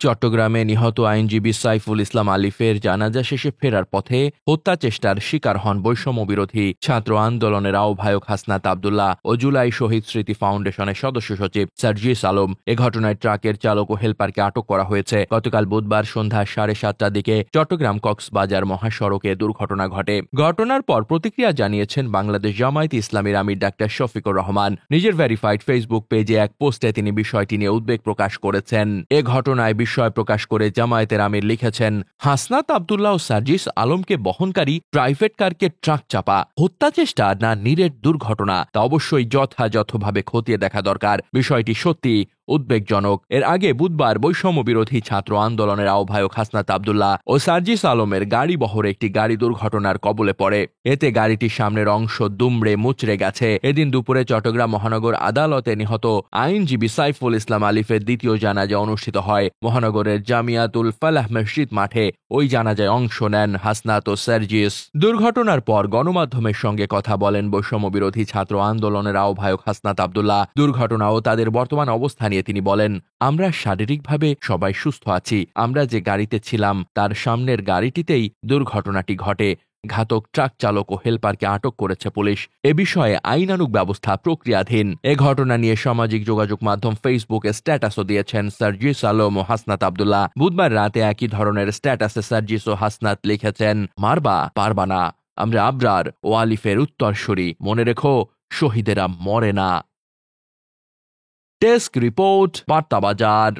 চট্টগ্রামে নিহত আইনজীবী সাইফুল ইসলাম আলিফের জানাজা শেষে ফেরার পথে হত্যা চেষ্টার শিকার হন বৈষম্য বিরোধী ছাত্র আন্দোলনের আহ্বায়ক হাসনাত আবদুল্লাহ ও জুলাই শহীদ স্মৃতি ফাউন্ডেশনের সদস্য সচিব সার্জিস আলম। এ ঘটনায় ট্রাকের চালক ও হেলপারকে আটক করা হয়েছে। গতকাল বুধবার সন্ধ্যা 7:30টার দিকে চট্টগ্রাম কক্সবাজার মহাসড়কে দুর্ঘটনা ঘটে। ঘটনার পর প্রতিক্রিয়া জানিয়েছেন বাংলাদেশ জামায়াতে ইসলামীর আমির ডাক্তার শফিকুর রহমান। নিজের ভেরিফাইড ফেসবুক পেজে এক পোস্টে তিনি বিষয়টি নিয়ে উদ্বেগ প্রকাশ করেছেন। এ ঘটনায় বিস্ময় প্রকাশ করে জামায়াতের আমির লিখেছেন, হাসনাত আবদুল্লাহ ও সার্জিস আলমকে বহনকারী প্রাইভেট কারকে ট্রাক চাপা হত্যা চেষ্টা না নিরেট দুর্ঘটনা তা অবশ্যই যথাযথভাবে খতিয়ে দেখা দরকার। বিষয়টি সত্যি উদ্বেগজনক। এর আগে বুধবার বৈষম্য বিরোধী ছাত্র আন্দোলনের আহ্বায়ক হাসনাত আবদুল্লাহ ও সার্জিস আলমের গাড়ি বহরে একটি গাড়ি দুর্ঘটনার কবলে পড়ে। এতে গাড়িটির সামনের অংশ দুমড়ে মুচড়ে গেছে। এদিন দুপুরে চট্টগ্রাম মহানগর আদালতে নিহত আইনজীবী সাইফুল ইসলাম আলিফের দ্বিতীয় জানাজা অনুষ্ঠিত হয়। মহানগরের জামিয়াতুল ফালাহ মসজিদ মাঠে ওই জানাজায় অংশ নেন হাসনাত ও সার্জিস। দুর্ঘটনার পর গণমাধ্যমের সঙ্গে কথা বলেন বৈষম্য বিরোধী ছাত্র আন্দোলনের আহ্বায়ক হাসনাত আবদুল্লাহ। দুর্ঘটনা ও তাদের বর্তমান অবস্থা নিয়ে তিনি বলেন, আমরা শারীরিকভাবে সবাই সুস্থ আছি। আমরা যে গাড়িতে ছিলাম তার সামনের গাড়িটিতেই দুর্ঘটনাটি ঘটে। ঘাতক ট্রাক চালক ও হেলপারকে আটক করেছে পুলিশ। এ বিষয়ে আইনানুগ ব্যবস্থা প্রক্রিয়াধীন। এ ঘটনা নিয়ে সামাজিক যোগাযোগ মাধ্যম ফেসবুকে স্ট্যাটাসও দিয়েছেন সার্জিস আলম ও হাসনাত আবদুল্লাহ। বুধবার রাতে একই ধরনের স্ট্যাটাসে সার্জিস ও হাসনাত লিখেছেন, মারবা পারবা না, আমরা আবরার ও আলিফের উত্তরসূরি, মনে রেখো শহীদেরা মরে না। ডেস্ক রিপোর্ট, বার্তা বাজার।